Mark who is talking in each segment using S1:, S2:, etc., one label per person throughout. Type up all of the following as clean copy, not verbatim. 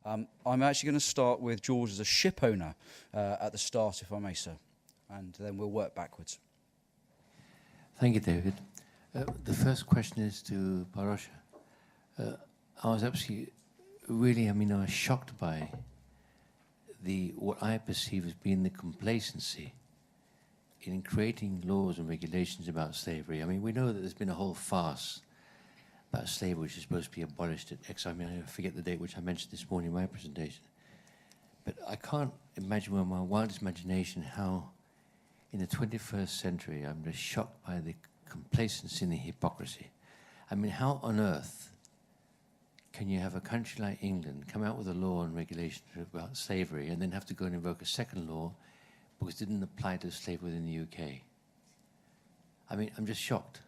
S1: I'm actually going to start with George as a ship owner at the start, if I may, sir, and then we'll work backwards.
S2: Thank you, David. The first question is to Parosha. I was absolutely, I was shocked by what I perceive as being the complacency in creating laws and regulations about slavery. I mean, we know that there's been a whole farce about slavery, which is supposed to be abolished at X. I mean, I forget the date, which I mentioned this morning in my presentation. But I can't imagine with my wildest imagination how, in the 21st century, I'm just shocked by the complacency and the hypocrisy. I mean, how on earth can you have a country like England come out with a law and regulation about slavery and then have to go and invoke a second law because it didn't apply to slavery within the UK? I mean, I'm just shocked.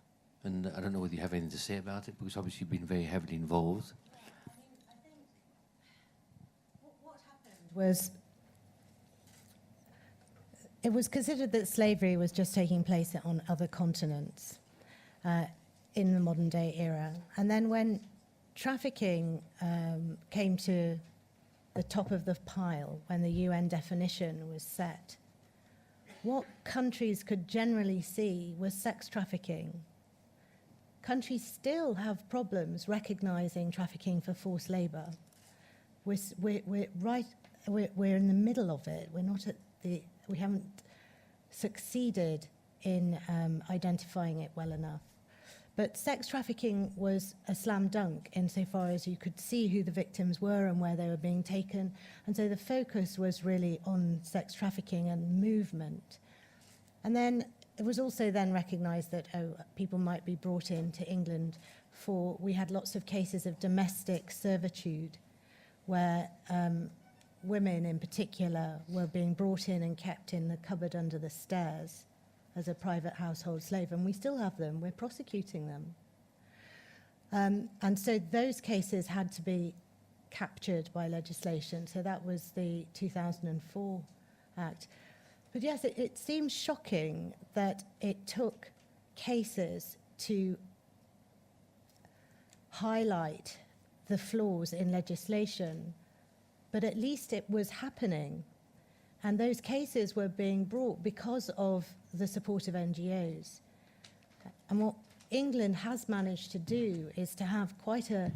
S2: And I don't know whether you have anything to say about it, because obviously you've been very heavily involved.
S3: I think what happened was it was considered that slavery was just taking place on other continents in the modern day era. And then when trafficking came to the top of the pile, when the UN definition was set, what countries could generally see was sex trafficking. Countries still have problems recognizing trafficking for forced labor. We're in the middle of it. We haven't succeeded in identifying it well enough. But sex trafficking was a slam dunk insofar as you could see who the victims were and where they were being taken. And so the focus was really on sex trafficking and movement. And then it was also then recognized that people might be brought into England we had lots of cases of domestic servitude where women in particular were being brought in and kept in the cupboard under the stairs as a private household slave, and we still have them. We're prosecuting them. And so those cases had to be captured by legislation. So that was the 2004 Act. But yes, it seems shocking that it took cases to highlight the flaws in legislation, but at least it was happening. And those cases were being brought because of the support of NGOs. And what England has managed to do is to have quite a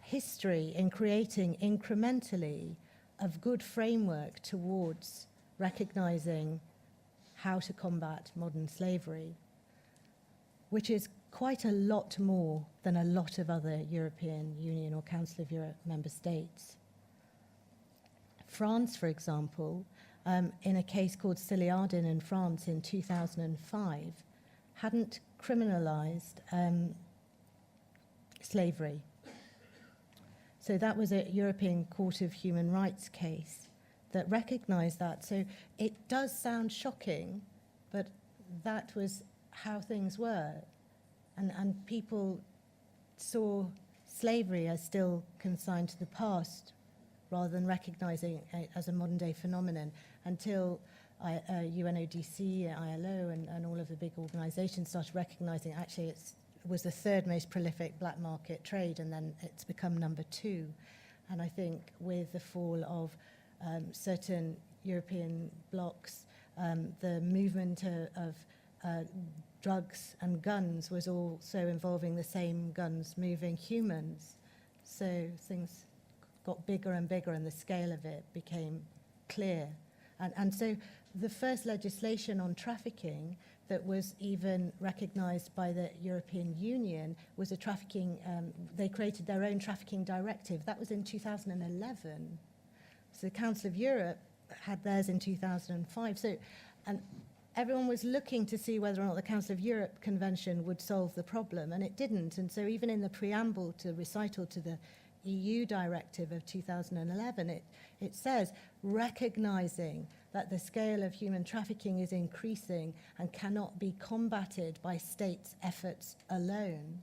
S3: history in creating incrementally of good framework towards recognizing how to combat modern slavery, which is quite a lot more than a lot of other European Union or Council of Europe member states. France, for example, in a case called Siliardin in France in 2005, hadn't criminalized slavery. So that was a European Court of Human Rights case that recognized that. So it does sound shocking, but that was how things were. And people saw slavery as still consigned to the past rather than recognizing it as a modern day phenomenon until UNODC, ILO, and all of the big organizations started recognizing actually it was the third most prolific black market trade, and then it's become number 2. And I think with the fall of certain European blocs, the movement of drugs and guns was also involving the same guns moving humans. So things got bigger and bigger and the scale of it became clear. And so the first legislation on trafficking that was even recognized by the European Union was a trafficking, they created their own trafficking directive. That was in 2011. So the Council of Europe had theirs in 2005. So, and everyone was looking to see whether or not the Council of Europe Convention would solve the problem, and it didn't. And so even in the preamble to recital to the EU directive of 2011, it says, recognizing that the scale of human trafficking is increasing and cannot be combated by states' efforts alone,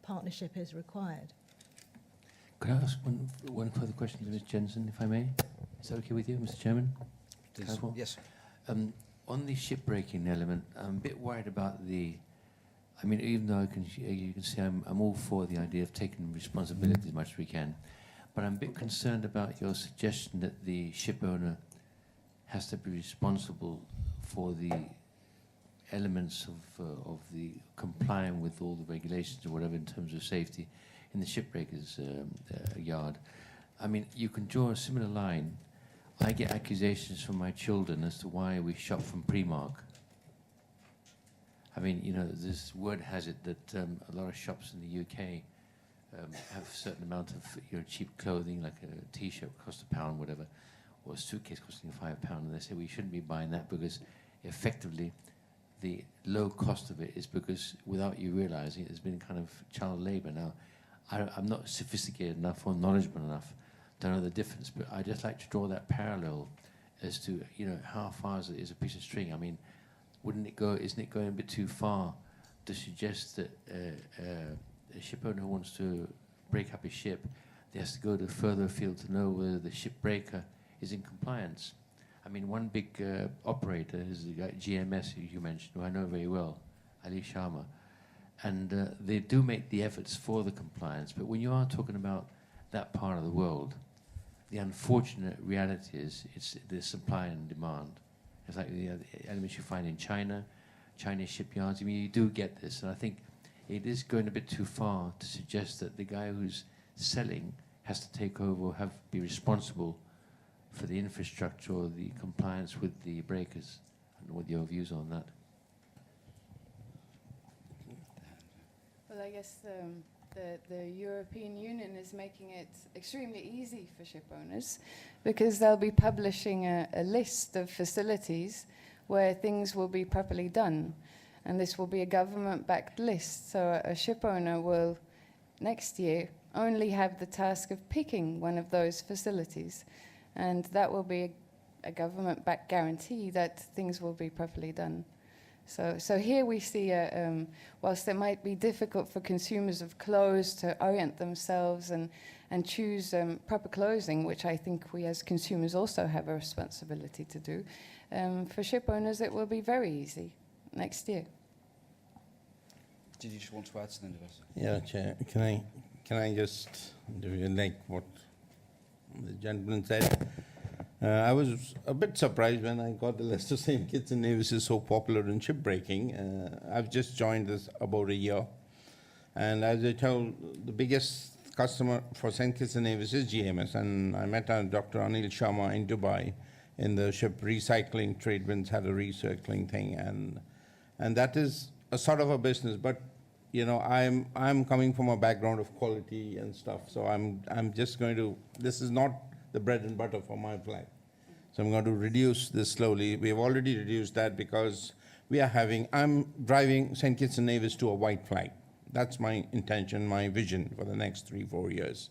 S3: partnership is required.
S2: Could I ask one further question to Ms. Jensen, if I may? Is that okay with you, Mr. Chairman?
S1: Yes.
S2: On the shipbreaking element, I'm a bit worried about I mean, even though you can see I'm all for the idea of taking responsibility as much as we can, but I'm a bit concerned about your suggestion that the ship owner has to be responsible for the elements of the complying with all the regulations or whatever in terms of safety in the shipbreaker's yard. I mean, you can draw a similar line. I get accusations from my children as to why we shop from Primark. I mean, you know, this word has it that a lot of shops in the UK have a certain amount of cheap clothing, like a T-shirt costs £1, whatever, or a suitcase costing £5, and they say we shouldn't be buying that because effectively the low cost of it is because, without you realizing it, there's been kind of child labor. Now, I'm not sophisticated enough or knowledgeable enough to know the difference, but I just like to draw that parallel as to, you know, how far is a piece of string. I mean, isn't it going a bit too far to suggest that a ship owner who wants to break up his ship, they has to go to further afield to know whether the ship breaker is in compliance? I mean, one big operator is the guy, GMS, who you mentioned, who I know very well, Ali Sharma. And they do make the efforts for the compliance, but when you are talking about that part of the world, the unfortunate reality is it's the supply and demand. It's like the elements you find in China, Chinese shipyards. I mean, you do get this, and I think it is going a bit too far to suggest that the guy who's selling has to take over or be responsible for the infrastructure or the compliance with the breakers. And what your views on that?
S4: Well, I guess the European Union is making it extremely easy for ship owners because they'll be publishing a list of facilities where things will be properly done. And this will be a government-backed list. So a ship owner will, next year, only have the task of picking one of those facilities. And that will be a government-backed guarantee that things will be properly done. So here we see, whilst it might be difficult for consumers of clothes to orient themselves and choose proper clothing, which I think we as consumers also have a responsibility to do, for ship owners it will be very easy next year.
S1: Did you just want to add something to this?
S5: Yeah, Chair. Can I just do like what the gentleman said? I was a bit surprised when I got the list of St. Kitts and Nevis is so popular in shipbreaking. I've just joined this about a year, and as I told, the biggest customer for St. Kitts and Nevis is GMS, and I met Dr. Anil Sharma in Dubai in the ship recycling. Tradewinds had a recycling thing, and that is a sort of a business. But you know, I'm coming from a background of quality and stuff, so I'm just going to. This is not the bread and butter for my flag. So I'm going to reduce this slowly. We have already reduced that because I'm driving St. Kitts and Nevis to a white flag. That's my intention, my vision for the next 3-4 years.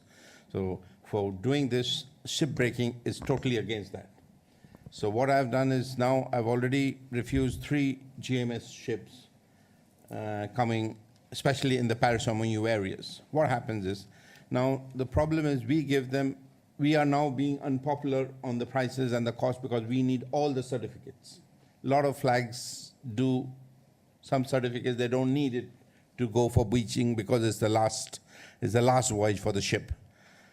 S5: So for doing this, shipbreaking is totally against that. So what I've done is now I've already refused 3 GMS ships coming, especially in the Paris MOU areas. What happens is, now the problem is we are now being unpopular on the prices and the cost because we need all the certificates. A lot of flags do some certificates, they don't need it to go for beaching because it's the last voyage for the ship.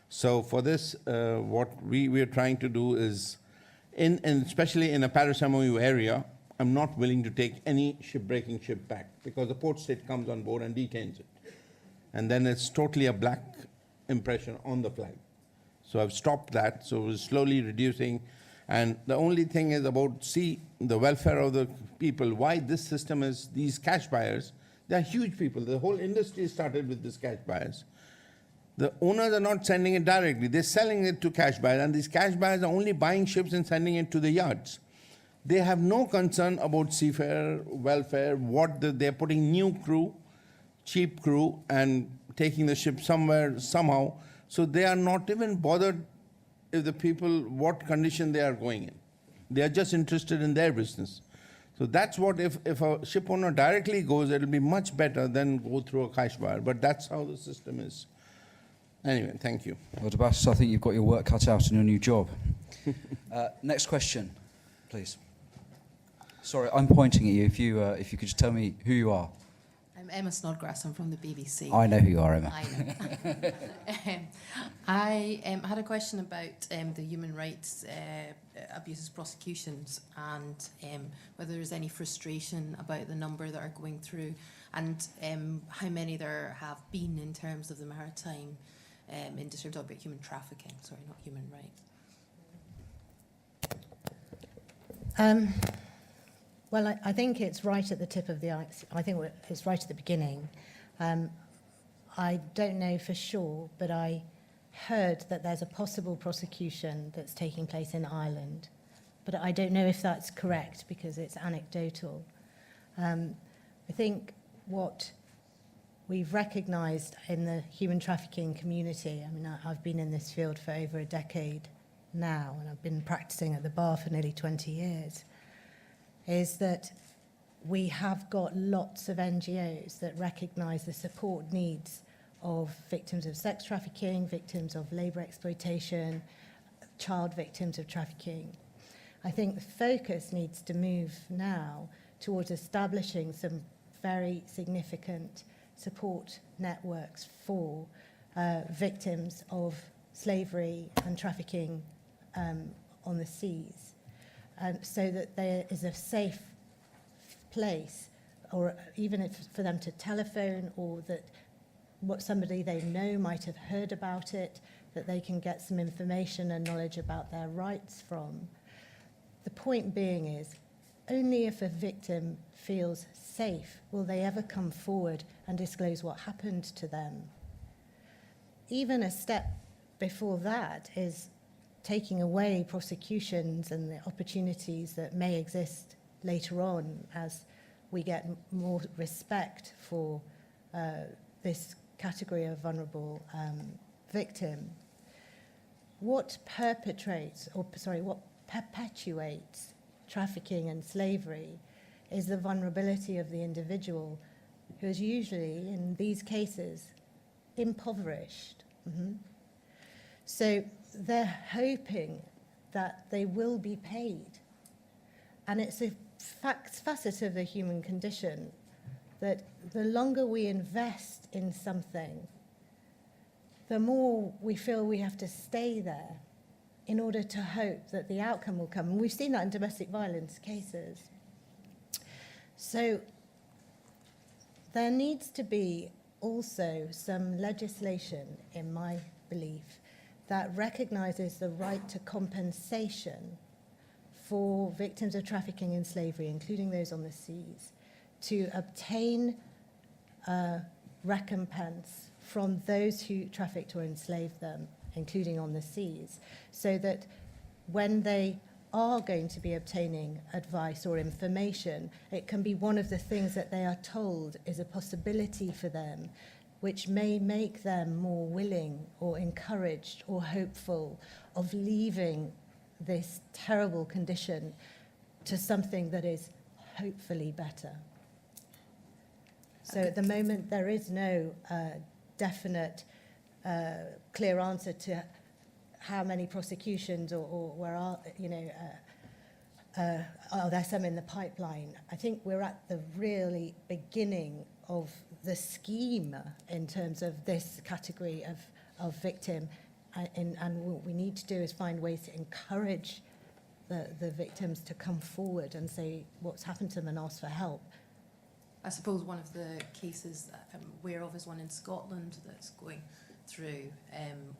S5: So for this, what we are trying to do is, especially in a Paris MOU area, I'm not willing to take any shipbreaking ship back because the port state comes on board and detains it. And then it's totally a black impression on the flag. So I've stopped that, so we're slowly reducing. And the only thing is about, the welfare of the people, why this system is, these cash buyers, they're huge people. The whole industry started with these cash buyers. The owners are not sending it directly, they're selling it to cash buyers, and these cash buyers are only buying ships and sending it to the yards. They have no concern about seafarer welfare, they're putting new crew, cheap crew, and taking the ship somewhere, somehow. So they are not even bothered if the people, what condition they are going in. They are just interested in their business. So that's what, if a ship owner directly goes, it'll be much better than go through a cash buyer. But that's how the system is. Anyway, thank you.
S1: Well, Debas, I think you've got your work cut out in your new job. Next question, please. Sorry, I'm pointing at you. If you could just tell me who you are.
S4: I'm
S6: I'm Emma Snodgrass. I'm from the BBC.
S1: I know who you are, Emma.
S6: I know. I had a question about the human rights abuses prosecutions and whether there's any frustration about the number that are going through and how many there have been in terms of the maritime industry. I'm talking about human trafficking, sorry, not human rights.
S3: Well, I think it's right at the tip of the ice. I think it's right at the beginning. I don't know for sure, but I heard that there's a possible prosecution that's taking place in Ireland. But I don't know if that's correct because it's anecdotal. I think what we've recognised in the human trafficking community, I mean, I've been in this field for over a decade now, and I've been practicing at the bar for nearly 20 years, is that we have got lots of NGOs that recognise the support needs of victims of sex trafficking, victims of labour exploitation, child victims of trafficking. I think the focus needs to move now towards establishing some very significant support networks for victims of slavery and trafficking on the seas, so that there is a safe place, or even if for them to telephone, or that what somebody they know might have heard about it, that they can get some information and knowledge about their rights from. The point being is, only if a victim feels safe will they ever come forward and disclose what happened to them. Even a step before that is taking away prosecutions and the opportunities that may exist later on as we get more respect for this category of vulnerable victim. What perpetuates trafficking and slavery is the vulnerability of the individual, who is usually, in these cases, impoverished. So they're hoping that they will be paid. And it's a facet of the human condition that the longer we invest in something, the more we feel we have to stay there in order to hope that the outcome will come. And we've seen that in domestic violence cases. So there needs to be also some legislation, in my belief, that recognises the right to compensation for victims of trafficking and slavery, including those on the seas, to obtain recompense from those who trafficked or enslaved them, including on the seas, so that when they are going to be obtaining advice or information, it can be one of the things that they are told is a possibility for them, which may make them more willing or encouraged or hopeful of leaving this terrible condition to something that is hopefully better. So at the moment, there is no definite, clear answer to how many prosecutions or where are, are there some in the pipeline. I think we're at the really beginning of the scheme in terms of this category of victim, and what we need to do is find ways to encourage the victims to come forward and say what's happened to them and ask for help.
S6: I suppose one of the cases that I'm aware of is one in Scotland that's going through,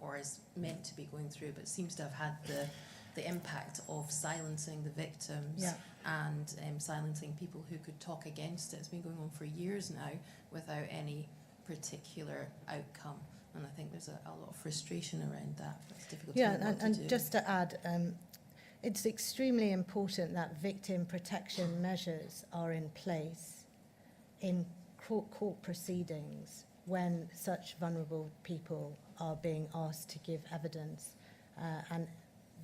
S6: or is meant to be going through, but seems to have had the impact of silencing the victims and silencing people who could talk against it. It's been going on for years now without any particular outcome, and I think there's a lot of frustration around that. It's difficult to know what to do.
S3: Just to add, it's extremely important that victim protection measures are in place in court proceedings when such vulnerable people are being asked to give evidence, and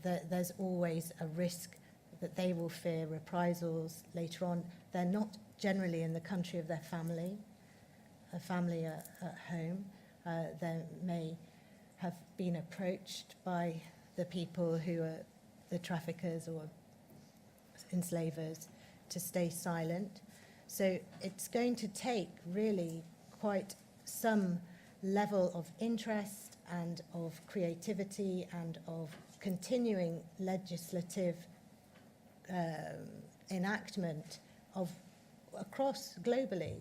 S3: there's always a risk that they will fear reprisals later on. They're not generally in the country of their family, a family at home. They may have been approached by the people who are the traffickers or enslavers to stay silent. So it's going to take really quite some level of interest and of creativity and of continuing legislative enactment of across globally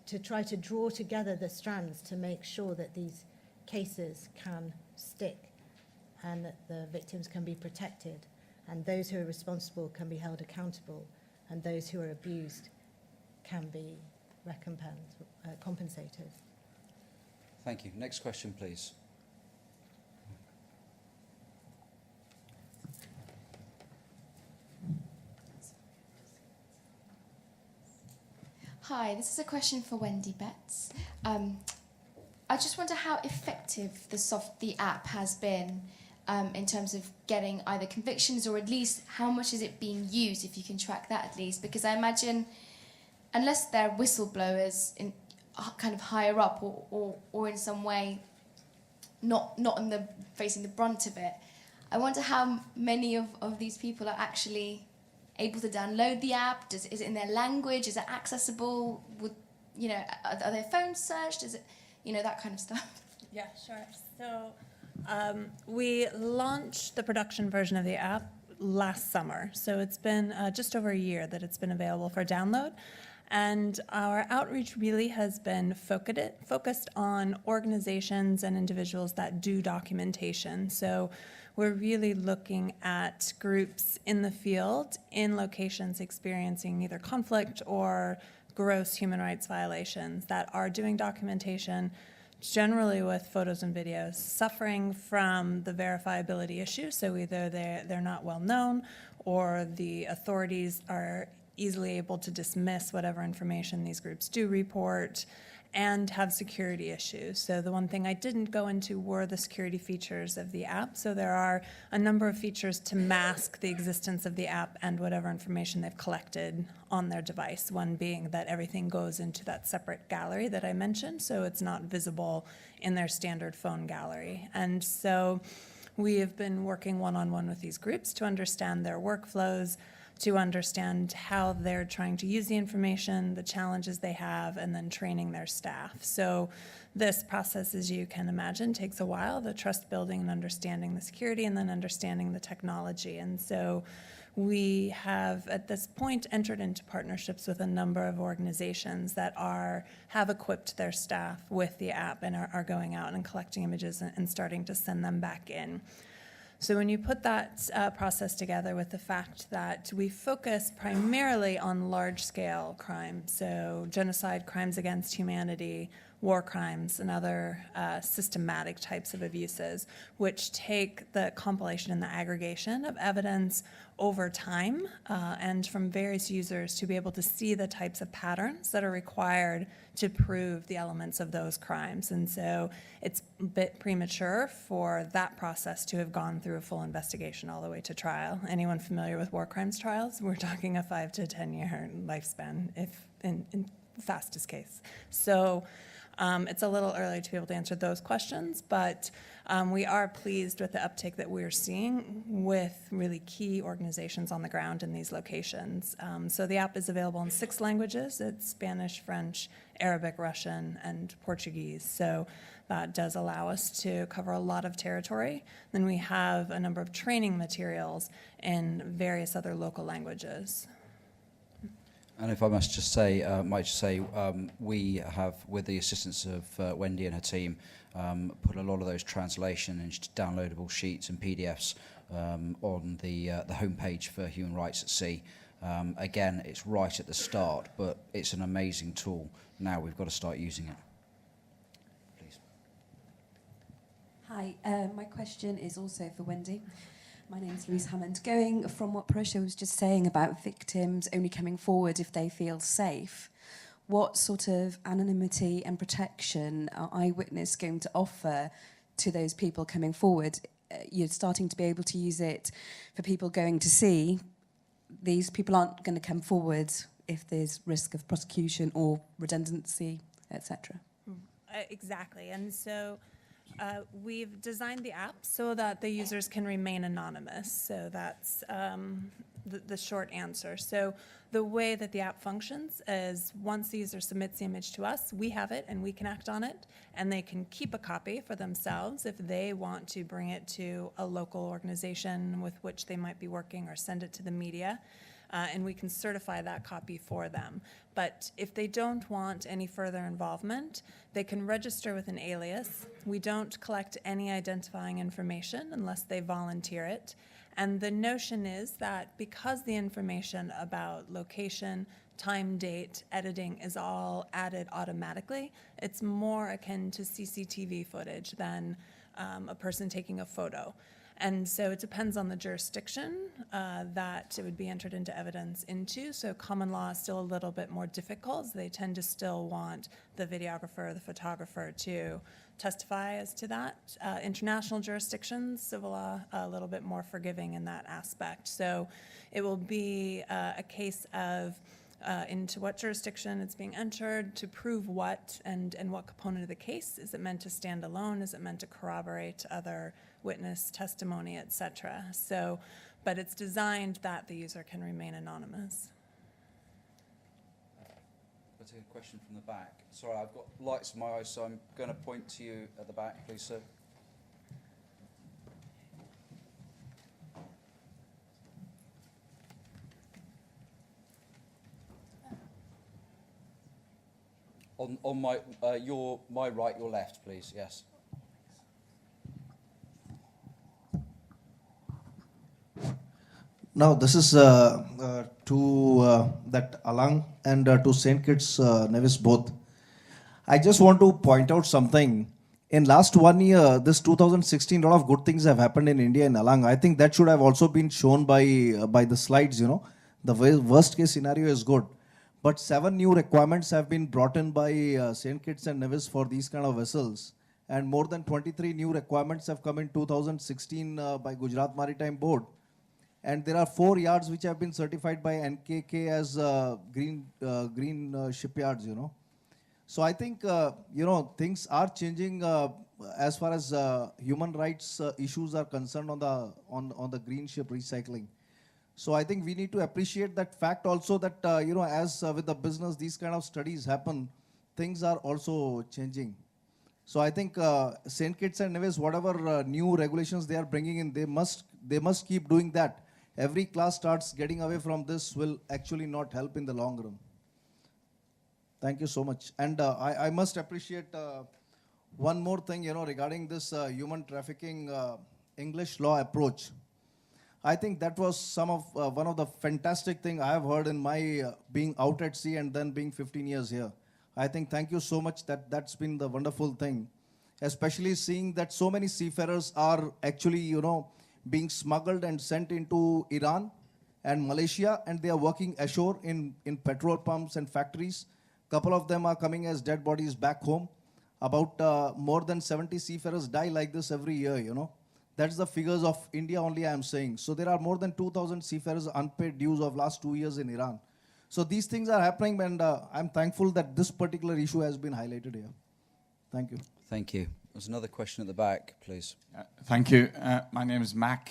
S3: to try to draw together the strands to make sure that these cases can stick and that the victims can be protected and those who are responsible can be held accountable and those who are abused can be compensated.
S1: Thank you. Next question, please.
S7: Hi, this is a question for Wendy Betts. I just wonder how effective the app has been in terms of getting either convictions or at least how much is it being used, if you can track that at least. Because I imagine, unless they're whistleblowers in kind of higher up or in some way not in the facing the brunt of it, I wonder how many of these people are actually able to download the app. Is it in their language? Is it accessible? Are their phones searched? Is it, that kind of stuff?
S8: Yeah, sure. So we launched the production version of the app last summer. So it's been just over a year that it's been available for download. And our outreach really has been focused on organizations and individuals that do documentation. So we're really looking at groups in the field, in locations experiencing either conflict or gross human rights violations that are doing documentation, generally with photos and videos, suffering from the verifiability issue. So either they're not well known or the authorities are easily able to dismiss whatever information these groups do report, and have security issues. So the one thing I didn't go into were the security features of the app. So there are a number of features to mask the existence of the app and whatever information they've collected on their device. One being that everything goes into that separate gallery that I mentioned, so it's not visible in their standard phone gallery. And so we have been working one-on-one with these groups to understand their workflows, to understand how they're trying to use the information, the challenges they have, and then training their staff. So this process, as you can imagine, takes a while, the trust building and understanding the security and then understanding the technology. And so we have, at this point, entered into partnerships with a number of organizations that have equipped their staff with the app and are going out and collecting images and starting to send them back in. So when you put that process together with the fact that we focus primarily on large-scale crime, so genocide, crimes against humanity, war crimes, and other systematic types of abuses, which take the compilation and the aggregation of evidence over time and from various users to be able to see the types of patterns that are required to prove the elements of those crimes. And so it's a bit premature for that process to have gone through a full investigation all the way to trial. Anyone familiar with war crimes trials? We're talking a 5 to 10 year lifespan if in fastest case. So it's a little early to be able to answer those questions, but we are pleased with the uptake that we're seeing with really key organizations on the ground in these locations. So the app is available in 6 languages. It's Spanish, French, Arabic, Russian, and Portuguese. So that does allow us to cover a lot of territory. Then we have a number of training materials in various other local languages.
S1: And if I must just say, we have, with the assistance of Wendy and her team, put a lot of those translation and downloadable sheets and PDFs on the homepage for Human Rights at Sea. Again, it's right at the start, but it's an amazing tool. Now we've got to start using it. Please.
S9: Hi, my question is also for Wendy. My name's Louise Hammond. Going from what Parosha was just saying about victims only coming forward if they feel safe, what sort of anonymity and protection are Eyewitness going to offer to those people coming forward? You're starting to be able to use it for people going to sea. These people aren't going to come forward if there's risk of prosecution or redundancy, etc.
S8: Exactly. And so we've designed the app so that the users can remain anonymous. So that's the short answer. So the way that the app functions is once the user submits the image to us, we have it and we can act on it, and they can keep a copy for themselves if they want to bring it to a local organization with which they might be working or send it to the media. And we can certify that copy for them. But if they don't want any further involvement, they can register with an alias. We don't collect any identifying information unless they volunteer it. And the notion is that because the information about location, time, date, editing is all added automatically, it's more akin to CCTV footage than a person taking a photo. And so it depends on the jurisdiction that it would be entered into evidence into. So common law is still a little bit more difficult. They tend to still want the videographer, the photographer to testify as to that. International jurisdictions, civil law, a little bit more forgiving in that aspect. So it will be a case of into what jurisdiction it's being entered, to prove what and what component of the case. Is it meant to stand alone? Is it meant to corroborate other witness testimony, etc.? So, but it's designed that the user can remain anonymous.
S1: I'll take a question from the back. Sorry, I've got lights in my eyes, so I'm going to point to you at the back, please, sir. On my my right, your left, please. Yes.
S10: Now, this is to that Alang and to St. Kitts Nevis both. I just want to point out something. In last 1 year, this 2016, a lot of good things have happened in India in Alang. I think that should have also been shown by the slides, you know. The worst case scenario is good. But 7 new requirements have been brought in by St. Kitts and Nevis for these kind of vessels. And more than 23 new requirements have come in 2016 by Gujarat Maritime Board. And there are 4 yards which have been certified by NKK as green shipyards, you know. So I think, you know, things are changing as far as human rights issues are concerned on the green ship recycling. So I think we need to appreciate that fact also that, you know, as with the business, these kind of studies happen, things are also changing. So I think St. Kitts and Nevis, whatever new regulations they are bringing in, they must keep doing that. Every class starts getting away from this will actually not help in the long run. Thank you so much. And I must appreciate one more thing, you know, regarding this human trafficking English law approach. I think that was one of the fantastic things I have heard in my being out at sea and then being 15 years here. I think thank you so much, that's been the wonderful thing. Especially seeing that so many seafarers are actually, you know, being smuggled and sent into Iran and Malaysia, and they are working ashore in petrol pumps and factories. Couple of them are coming as dead bodies back home. About more than 70 seafarers die like this every year, you know. That's the figures of India only, I am saying. So there are more than 2,000 seafarers unpaid dues of last 2 years in Iran. So these things are happening, and I'm thankful that this particular issue has been highlighted here. Thank you.
S1: Thank you. There's another question at the back, please.
S11: Thank you. My name is Mac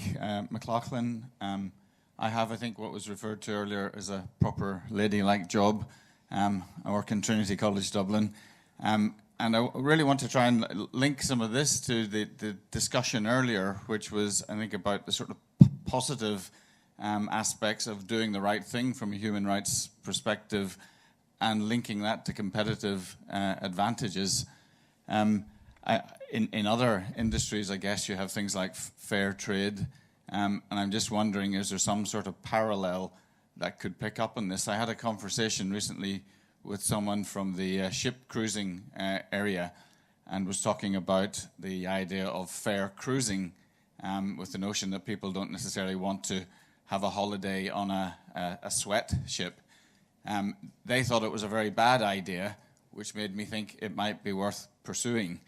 S11: McLaughlin. I have, I think, what was referred to earlier as a proper ladylike job. I work in Trinity College Dublin. And I really want to try and link some of this to the discussion earlier, which was, I think, about the sort of positive aspects of doing the right thing from a human rights perspective and linking that to competitive advantages. In other industries, I guess you have things like fair trade, and I'm just wondering, is there some sort of parallel that could pick up on this? I had a conversation recently with someone from the ship cruising area and was talking about the idea of fair cruising with the notion that people don't necessarily want to have a holiday on a sweat ship. They thought it was a very bad idea, which made me think it might be worth pursuing.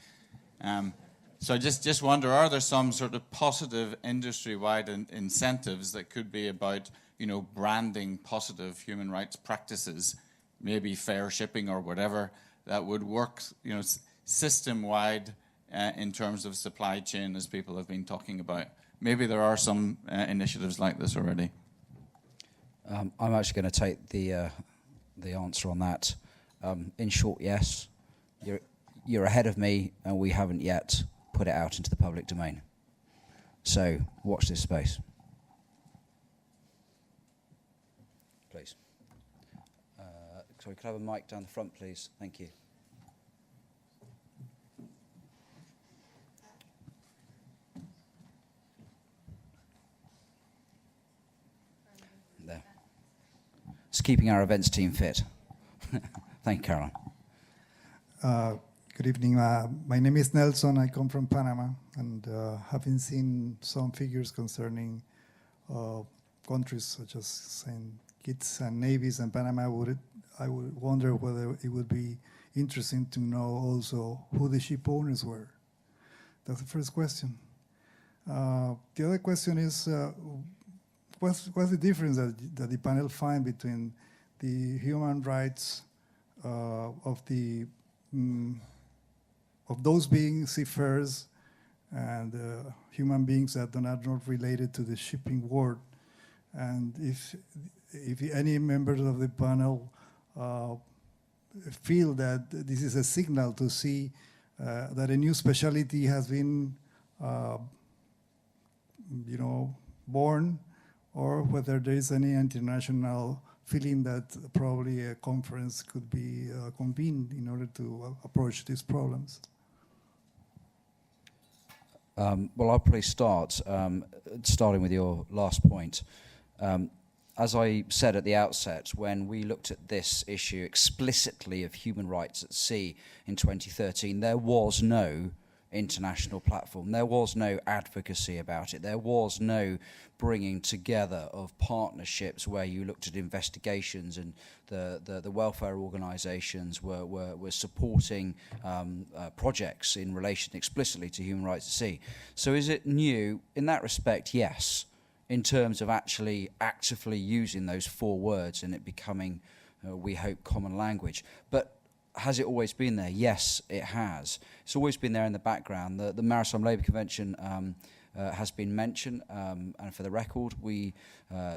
S11: So I just wonder, are there some sort of positive industry-wide incentives that could be about, you know, branding positive human rights practices, maybe fair shipping or whatever, that would work, you know, system-wide in terms of supply chain, as people have been talking about? Maybe there are some initiatives like this already.
S1: I'm actually going to take the answer on that. In short, yes. You're ahead of me, and we haven't yet put it out into the public domain. So watch this space. Please. Sorry, could I have a mic down the front, please? Thank you. There. It's keeping our events team fit. Thank you, Caroline.
S12: Good evening. My name is Nelson. I come from Panama, and having seen some figures concerning countries such as St. Kitts and Nevis and Panama, I would wonder whether it would be interesting to know also who the ship owners were. That's the first question. The other question is, what's the difference that the panel find between the human rights of those being seafarers and human beings that are not related to the shipping world, and if any members of the panel feel that this is a signal to see that a new specialty has been, born, or whether there is any international feeling that probably a conference could be convened in order to approach these problems.
S1: Well, I'll probably start, starting with your last point. As I said at the outset, when we looked at this issue explicitly of human rights at sea in 2013, there was no international platform. There was no advocacy about it. There was no bringing together of partnerships where you looked at investigations, and the welfare organisations were supporting projects in relation explicitly to human rights at sea. So is it new? In that respect, yes, in terms of actually actively using those four words and it becoming, we hope, common language. But has it always been there? Yes, it has. It's always been there in the background. The Maritime Labour Convention has been mentioned, and for the record, we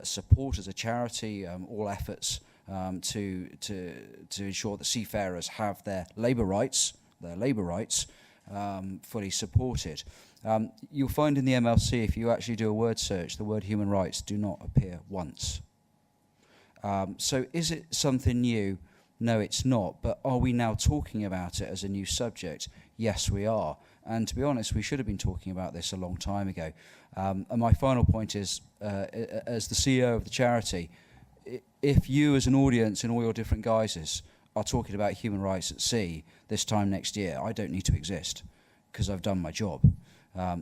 S1: support as a charity all efforts to ensure that seafarers have their labour rights fully supported. You'll find in the MLC, if you actually do a word search, the word human rights do not appear once. So is it something new? No, it's not. But are we now talking about it as a new subject? Yes, we are. And to be honest, we should have been talking about this a long time ago. And my final point is, as the CEO of the charity, if you as an audience in all your different guises are talking about human rights at sea this time next year, I don't need to exist because I've done my job.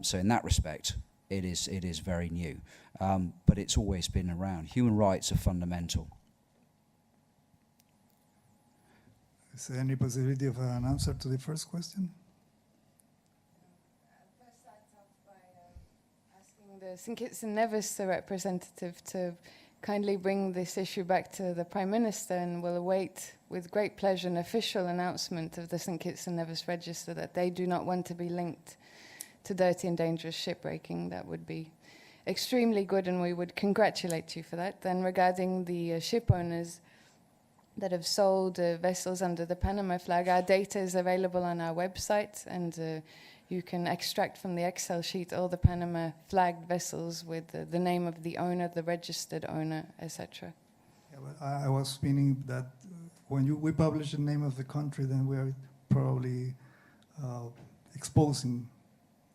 S1: So in that respect, it is very new. But it's always been around. Human rights are fundamental.
S12: Is there any possibility of an answer to the first question?
S4: First, start off by asking the St. Kitts and Nevis representative to kindly bring this issue back to the Prime Minister, and will await with great pleasure an official announcement of the St. Kitts and Nevis Register that they do not want to be linked to dirty and dangerous shipbreaking. That would be extremely good, and we would congratulate you for that. Then regarding the ship owners that have sold vessels under the Panama flag, our data is available on our website, and you can extract from the Excel sheet all the Panama flagged vessels with the name of the owner, the registered owner, etc.
S12: Yeah, but I was meaning that when we publish the name of the country, then we are probably exposing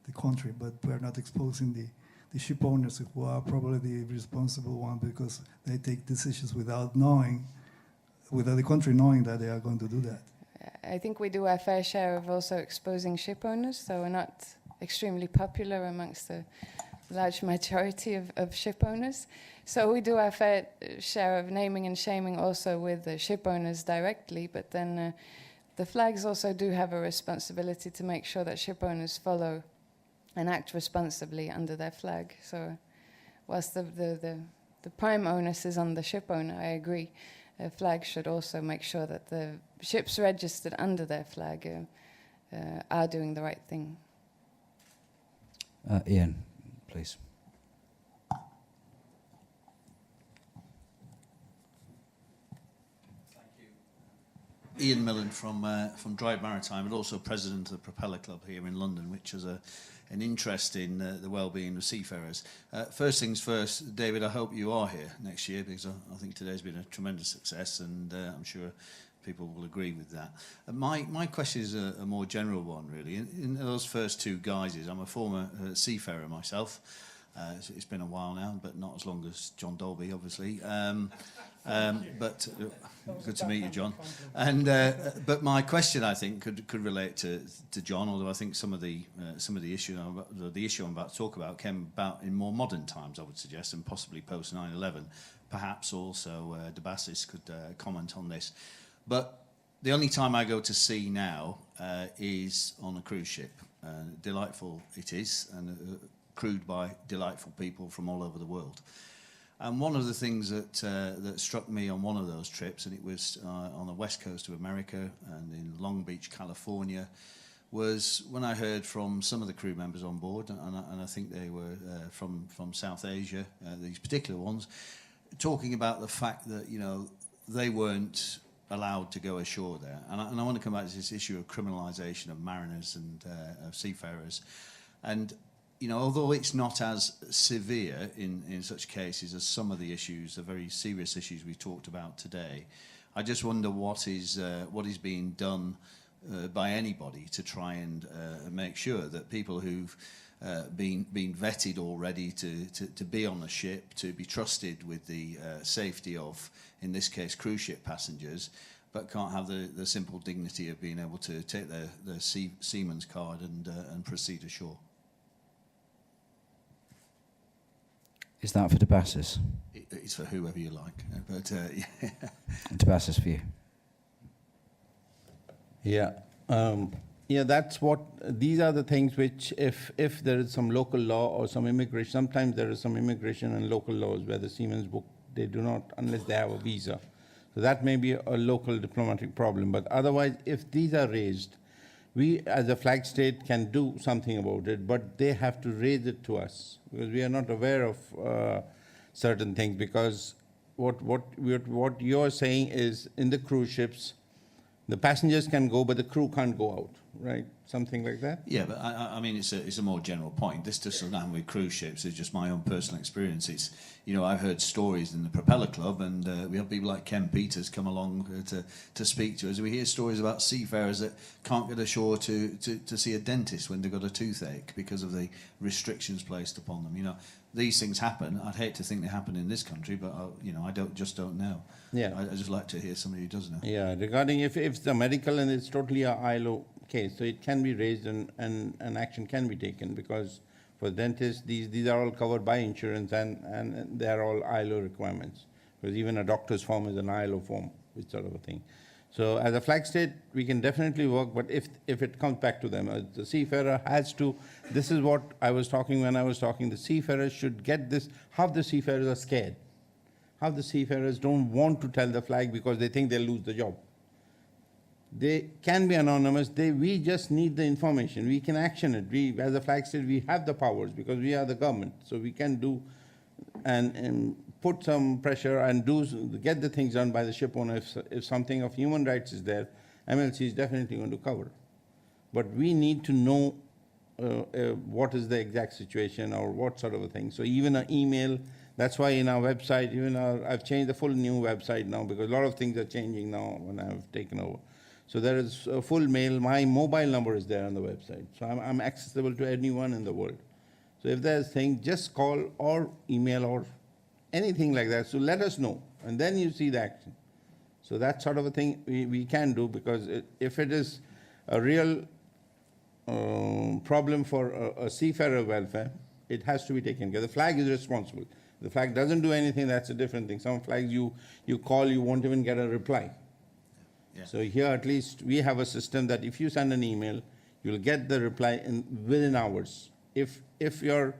S12: the country, but we are not exposing the ship owners, who are probably the responsible one, because they take decisions without the country knowing that they are going to do that.
S4: I think we do our fair share of also exposing ship owners, so we're not extremely popular amongst the large majority of ship owners. So we do our fair share of naming and shaming also with the ship owners directly, but then the flags also do have a responsibility to make sure that ship owners follow and act responsibly under their flag. So whilst the prime onus is on the ship owner, I agree. A flag should also make sure that the ships registered under their flag are doing the right thing.
S1: Ian, please.
S13: Ian Millen from Drive Maritime, and also president of the Propeller Club here in London, which has an interest in the well-being of seafarers. First things first, David, I hope you are here next year, because I think today's been a tremendous success, and I'm sure people will agree with that. My question is a more general one, really. In those first two guises, I'm a former seafarer myself. It's been a while now, but not as long as John Dolby, obviously. But good to meet you, John. And but my question, I think, could relate to John, although I think some of the issue I'm about to talk about came about in more modern times, I would suggest, and possibly post 9/11. Perhaps also Debasis could comment on this. But the only time I go to sea now is on a cruise ship. Delightful it is, and crewed by delightful people from all over the world. And one of the things that struck me on one of those trips, and it was on the west coast of America and in Long Beach, California, was when I heard from some of the crew members on board, and I think they were from South Asia, these particular ones, talking about the fact that, you know, they weren't allowed to go ashore there. And I want to come back to this issue of criminalization of mariners and of seafarers. And you know, although it's not as severe in such cases as some of the issues, the very serious issues we talked about today, I just wonder what is being done by anybody to try and make sure that people who've been vetted already to be on the ship, to be trusted with the safety of, in this case, cruise ship passengers, but can't have the simple dignity of being able to take their seaman's card and proceed ashore.
S1: Is that for Debasis?
S13: It's for whoever you like, but yeah.
S1: Debasis for you.
S5: Yeah. Yeah, that's what, these are the things which, if there is some local law or some immigration, sometimes there is some immigration and local laws where the seamen's book, they do not, unless they have a visa. So that may be a local diplomatic problem. But otherwise, if these are raised, we as a flag state can do something about it, but they have to raise it to us, because we are not aware of certain things. Because what you're saying is, in the cruise ships, the passengers can go, but the crew can't go out, right? Something like that?
S13: Yeah, but I mean, it's a more general point. This doesn't happen with cruise ships. It's just my own personal experience. It's, you know, I've heard stories in the Propeller Club, and we have people like Ken Peters come along to speak to us. We hear stories about seafarers that can't get ashore to see a dentist when they've got a toothache because of the restrictions placed upon them. You know, these things happen. I'd hate to think they happen in this country, but you know, I don't know.
S5: Yeah,
S13: I just like to hear somebody who does know.
S5: Yeah, regarding if it's the medical and it's totally a ILO case, so it can be raised and action can be taken, because for dentists, these are all covered by insurance, and they are all ILO requirements. Because even a doctor's form is an ILO form, which sort of a thing. So as a flag state, we can definitely work, but if it comes back to them, the seafarer has to, this is what I was talking when I was talking, the seafarers should get this. Half the seafarers are scared. Half the seafarers don't want to tell the flag because they think they'll lose the job. They can be anonymous. We just need the information. We can action it. We, as a flag state, we have the powers because we are the government. So we can do and put some pressure and get the things done by the ship owner. If something of human rights is there, MLC is definitely going to cover. But we need to know what is the exact situation or what sort of a thing. So even an email, that's why in our website, I've changed the full new website now, because a lot of things are changing now when I've taken over. So there is a full mail. My mobile number is there on the website. So I'm accessible to anyone in the world. So if there's things, just call or email or anything like that. So let us know, and then you see the action. So that sort of a thing we can do, because if it is a real problem for a seafarer welfare, it has to be taken care of. The flag is responsible. The flag doesn't do anything, that's a different thing. Some flags you call, you won't even get a reply. Yeah. So here at least we have a system that if you send an email, you'll get the reply within hours. If your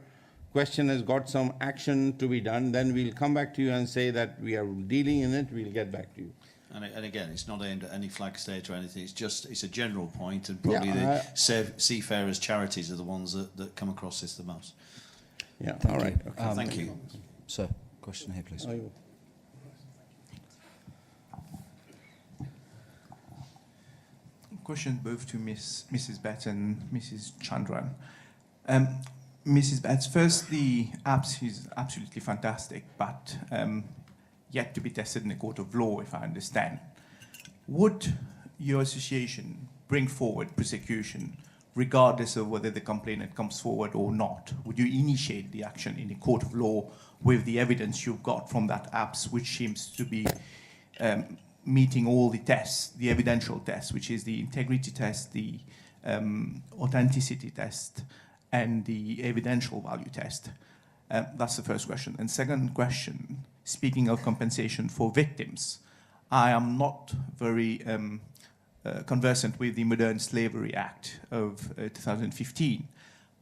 S5: question has got some action to be done, then we'll come back to you and say that we are dealing in it, we'll get back to you.
S13: And again, it's not aimed at any flag state or anything, it's a general point, and probably the seafarers charities are the ones that come across this the most.
S5: Yeah,
S1: Thank
S5: all right.
S1: you.
S5: Okay.
S13: Thank you.
S1: Sir, question here, please.
S14: question both to Mrs. Betts and Mrs. Chandran. Mrs. Betts, first, the apps is absolutely fantastic, but yet to be tested in a court of law, if I understand. Would your association bring forward prosecution regardless of whether the complainant comes forward or not? Would you initiate the action in a court of law with the evidence you've got from that apps, which seems to be meeting all the tests, the evidential tests, which is the integrity test, the authenticity test, and the evidential value test? That's the first question. And second question, speaking of compensation for victims, I am not very conversant with the Modern Slavery Act of 2015,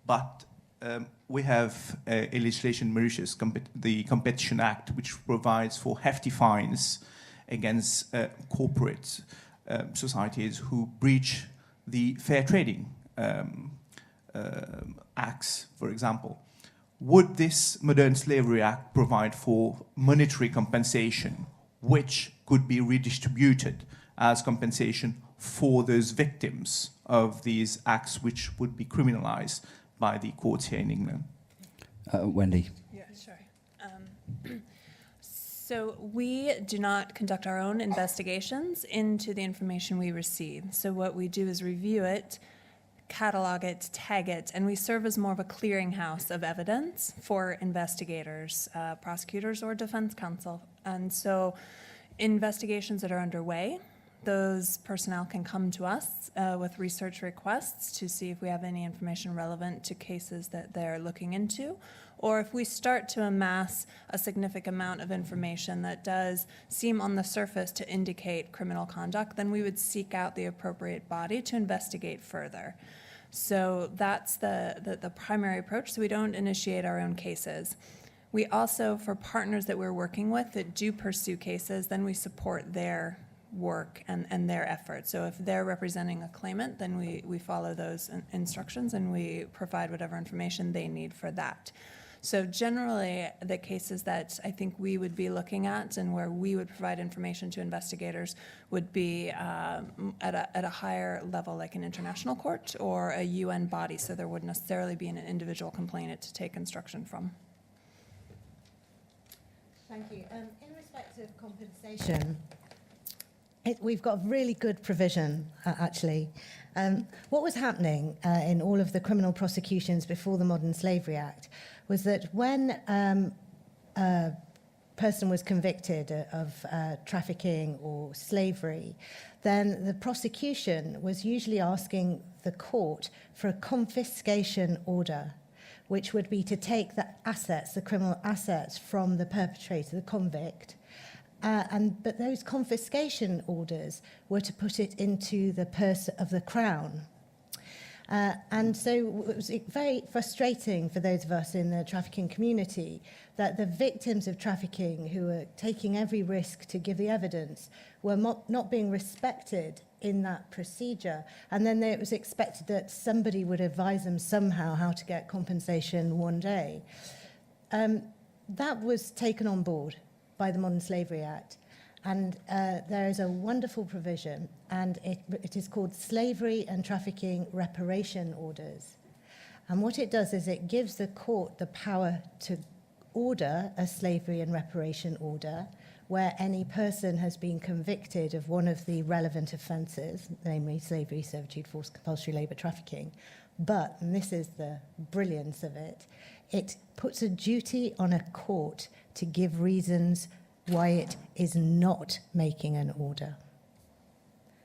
S14: but we have a legislation, Mauritius, the Competition Act, which provides for hefty fines against corporate societies who breach the fair trading acts, for example. Would this Modern Slavery Act provide for monetary compensation, which could be redistributed as compensation for those victims of these acts, which would be criminalized by the courts here in England?
S1: Wendy.
S8: Yeah, sure. So we do not conduct our own investigations into the information we receive. So what we do is review it, catalog it, tag it, and we serve as more of a clearinghouse of evidence for investigators, prosecutors, or defense counsel. And so investigations that are underway, those personnel can come to us with research requests to see if we have any information relevant to cases that they're looking into, or if we start to amass a significant amount of information that does seem on the surface to indicate criminal conduct, then we would seek out the appropriate body to investigate further. So that's the primary approach. So we don't initiate our own cases. We also, for partners that we're working with that do pursue cases, then we support their work and their efforts. So if they're representing a claimant, then we follow those instructions and we provide whatever information they need for that. So generally, the cases that I think we would be looking at and where we would provide information to investigators would be at a higher level, like an international court or a UN body, so there wouldn't necessarily be an individual complainant to take instruction from.
S3: Thank you. In respect of compensation, we've got really good provision, actually. What was happening in all of the criminal prosecutions before the Modern Slavery Act was that when a person was convicted of trafficking or slavery, then the prosecution was usually asking the court for a confiscation order, which would be to take the assets, the criminal assets from the perpetrator, the convict, but those confiscation orders were to put it into the purse of the Crown. And so it was very frustrating for those of us in the trafficking community that the victims of trafficking who were taking every risk to give the evidence were not being respected in that procedure. And then it was expected that somebody would advise them somehow how to get compensation one day. That was taken on board by the Modern Slavery Act. And there is a wonderful provision, and it is called Slavery and Trafficking Reparation Orders. And what it does is it gives the court the power to order a slavery and reparation order where any person has been convicted of one of the relevant offences, namely slavery, servitude, forced compulsory labour, trafficking. But, and this is the brilliance of it, it puts a duty on a court to give reasons why it is not making an order.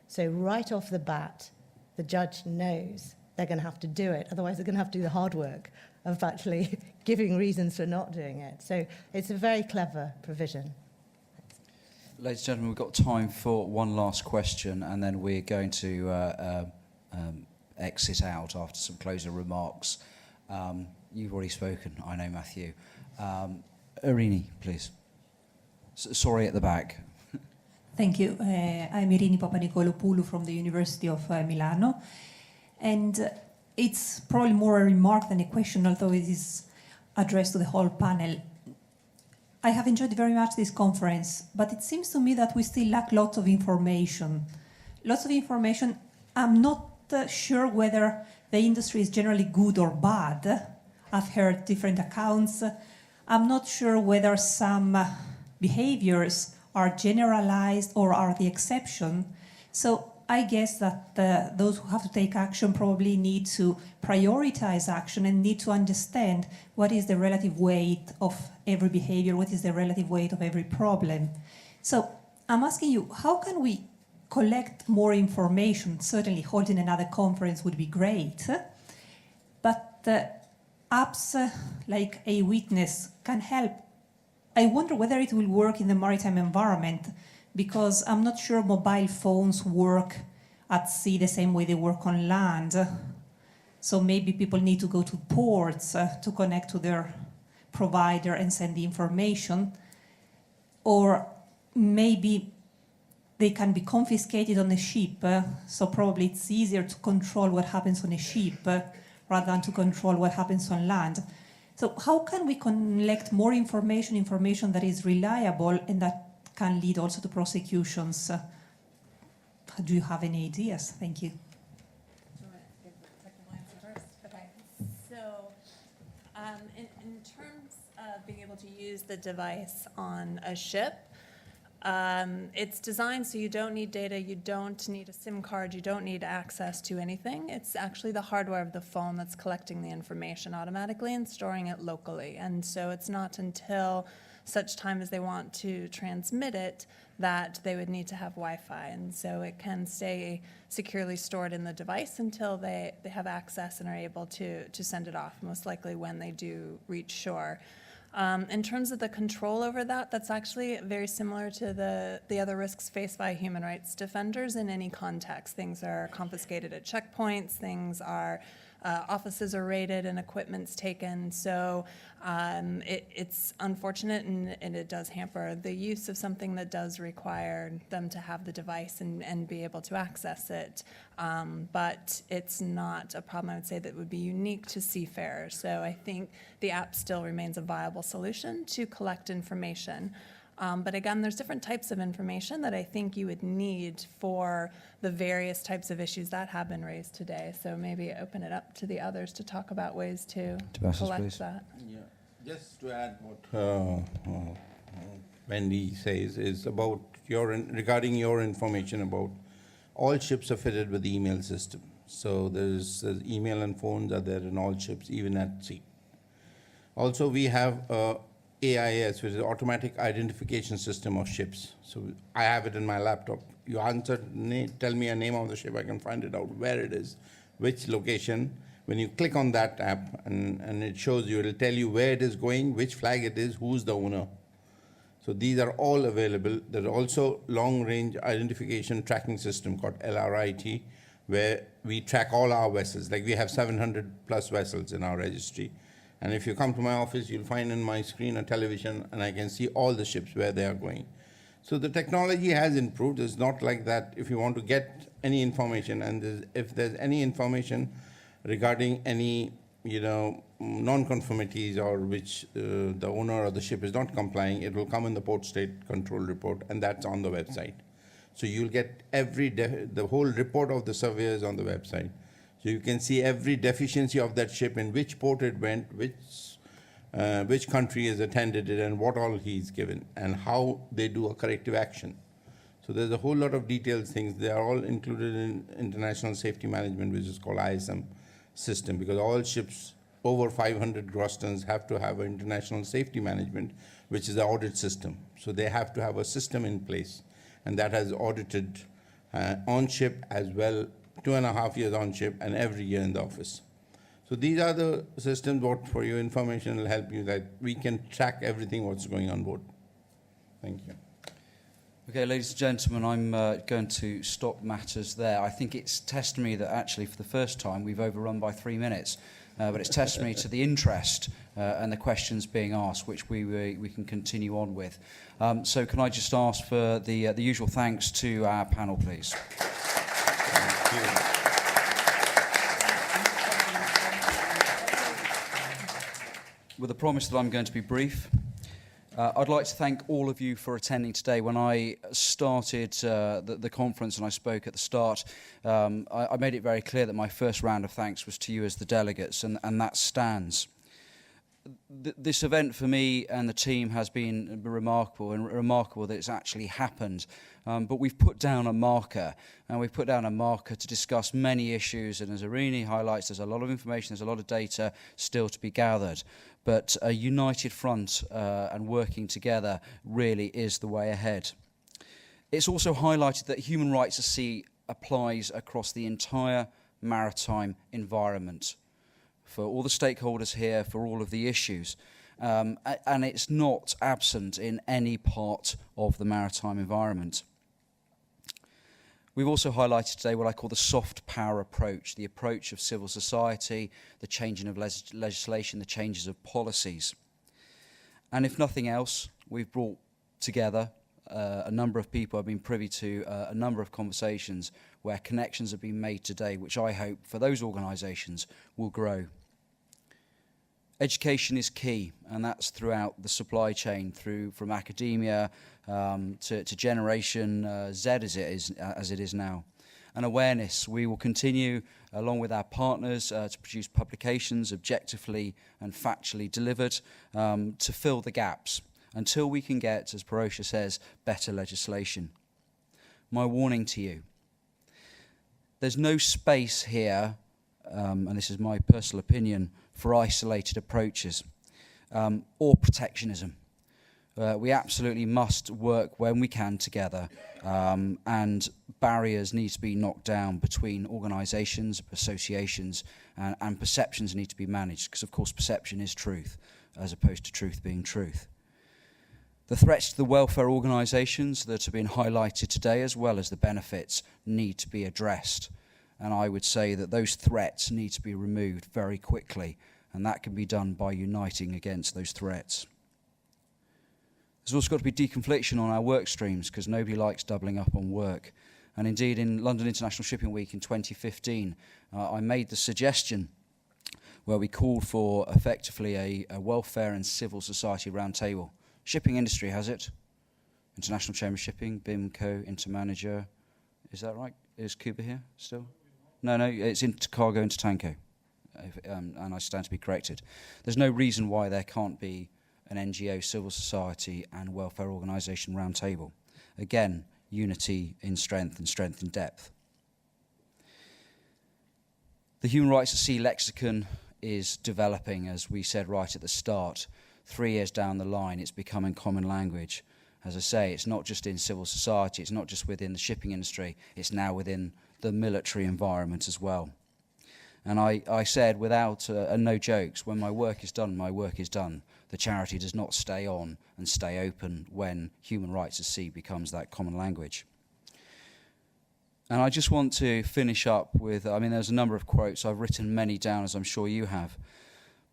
S3: So right off the bat, the judge knows they're going to have to do it. Otherwise, they're going to have to do the hard work of actually giving reasons for not doing it. So it's a very clever provision.
S1: Ladies and gentlemen, we've got time for one last question, and then we're going to exit out after some closing remarks. You've already spoken, I know, Matthew. Irini, please. Sorry, at the back.
S15: Thank you. I'm Irini Papanikolopoulou from the University of Milano. And it's probably more a remark than a question, although it is addressed to the whole panel. I have enjoyed very much this conference, but it seems to me that we still lack lots of information. Lots of information I'm not sure whether the industry is generally good or bad. I've heard different accounts. I'm not sure whether some behaviors are generalized or are the exception. So I guess that those who have to take action probably need to prioritize action and need to understand what is the relative weight of every behavior, what is the relative weight of every problem. So I'm asking you, how can we collect more information? Certainly holding another conference would be great, but apps like a witness can help. I wonder whether it will work in the maritime environment, because I'm not sure mobile phones work at sea the same way they work on land. So maybe people need to go to ports to connect to their provider and send the information. Or maybe they can be confiscated on a ship, so probably it's easier to control what happens on a ship rather than to control what happens on land. So how can we collect more information that is reliable and that can lead also to prosecutions? Do you have any ideas? Thank you.
S8: So in terms of being able to use the device on a ship, it's designed so you don't need data, you don't need a SIM card, you don't need access to anything. It's actually the hardware of the phone that's collecting the information automatically and storing it locally. And so it's not until such time as they want to transmit it that they would need to have Wi-Fi. And so it can stay securely stored in the device until they have access and are able to send it off, most likely when they do reach shore. In terms of the control over that, that's actually very similar to the other risks faced by human rights defenders in any context. Things are confiscated at checkpoints, offices are raided and equipment's taken. So it's unfortunate and it does hamper the use of something that does require them to have the device and be able to access it. But it's not a problem, I would say, that would be unique to seafarers. So I think the app still remains a viable solution to collect information. But again, there's different types of information that I think you would need for the various types of issues that have been raised today. So maybe open it up to the others to talk about ways to collect
S1: please.
S8: that.
S5: Yeah. Just to add what Wendy says is about regarding your information about all ships are fitted with the email system. So there's email and phones are there in all ships, even at sea. Also, we have AIS, which is Automatic Identification System of Ships. So I have it in my laptop. You tell me a name of the ship, I can find it out, where it is, which location. When you click on that app and it shows you, it'll tell you where it is going, which flag it is, who's the owner. So these are all available. There's also long-range identification tracking system called LRIT, where we track all our vessels. Like we have 700 plus vessels in our registry. And if you come to my office, you'll find in my screen a television, and I can see all the ships where they are going. So the technology has improved. It's not like that if you want to get any information, and if there's any information regarding any non-conformities or which the owner of the ship is not complying, it will come in the port state control report, and that's on the website. So you'll get the whole report of the surveyors on the website. So you can see every deficiency of that ship, in which port it went, which country has attended it, and what all he's given, and how they do a corrective action. So there's a whole lot of detailed things. They are all included in International Safety Management, which is called ISM system, because all ships over 500 gross tons have to have an International Safety Management, which is the audit system. So they have to have a system in place, and that has audited on ship as well, 2.5 years on ship, and every year in the office. So these are the systems. What for your information will help you that we can track everything what's going on board. Thank you.
S1: Okay, ladies and gentlemen, I'm going to stop matters there. I think it's testimony that actually for the first time we've overrun by 3 minutes, but it's testimony to the interest and the questions being asked, which we can continue on with. So can I just ask for the usual thanks to our panel, please? With a promise that I'm going to be brief. I'd like to thank all of you for attending today. When I started the conference and I spoke at the start, I made it very clear that my first round of thanks was to you as the delegates, and that stands. This event for me and the team has been remarkable, and remarkable that it's actually happened. But we've put down a marker, and we've put down a marker to discuss many issues, and as Irini highlights, there's a lot of information, there's a lot of data still to be gathered. But a united front and working together really is the way ahead. It's also highlighted that human rights at sea applies across the entire maritime environment for all the stakeholders here, for all of the issues. And it's not absent in any part of the maritime environment. We've also highlighted today what I call the soft power approach, the approach of civil society, the changing of legislation, the changes of policies. And if nothing else, we've brought together a number of people. I've been privy to a number of conversations where connections have been made today, which I hope for those organisations will grow. Education is key, and that's throughout the supply chain, from academia to Generation Z as it is now. And awareness, we will continue, along with our partners, to produce publications objectively and factually delivered to fill the gaps until we can get, as Parosha says, better legislation. My warning to you, there's no space here, and this is my personal opinion, for isolated approaches or protectionism. We absolutely must work when we can together, and barriers need to be knocked down between organisations, associations, and perceptions need to be managed, because of course perception is truth, as opposed to truth being truth. The threats to the welfare organisations that have been highlighted today, as well as the benefits, need to be addressed. And I would say that those threats need to be removed very quickly, and that can be done by uniting against those threats. There's also got to be deconfliction on our work streams, because nobody likes doubling up on work. And indeed, in London International Shipping Week in 2015, I made the suggestion where we called for effectively a welfare and civil society roundtable. Shipping industry has it. International Chamber of Shipping, BIMCO, Intermanager. Is that right? Is Cuba here still? No, it's Cargo Intertanko, and I stand to be corrected. There's no reason why there can't be an NGO, civil society and welfare organisation roundtable. Again, unity in strength and strength in depth. The human rights at sea lexicon is developing, as we said right at the start. 3 years down the line, it's becoming common language. As I say, it's not just in civil society, it's not just within the shipping industry, it's now within the military environment as well. And I said, without, and no jokes, when my work is done, my work is done. The charity does not stay on and stay open when human rights at sea becomes that common language. And I just want to finish up with, there's a number of quotes. I've written many down, as I'm sure you have.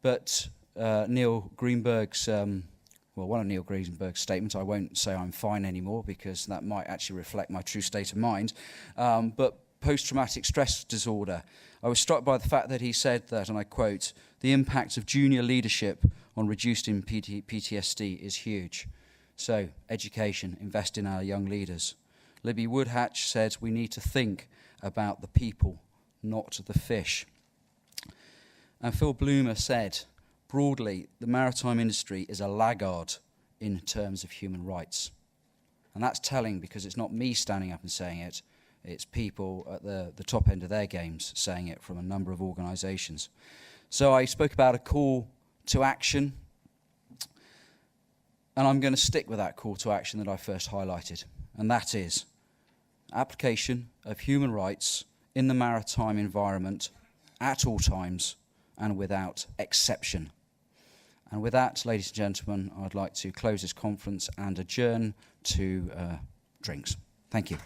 S1: But Neil Greenberg's, one of Neil Greenberg's statements, I won't say I'm fine anymore because that might actually reflect my true state of mind, but post-traumatic stress disorder. I was struck by the fact that he said that, and I quote, "The impact of junior leadership on reducing PTSD is huge." So, education, invest in our young leaders. Libby Woodhatch said we need to think about the people, not the fish. And Phil Bloomer said, broadly, the maritime industry is a laggard in terms of human rights. And that's telling, because it's not me standing up and saying it, it's people at the top end of their games saying it from a number of organisations. So I spoke about a call to action, and I'm going to stick with that call to action that I first highlighted, and that is application of human rights in the maritime environment at all times and without exception. And with that, ladies and gentlemen, I'd like to close this conference and adjourn to drinks. Thank you.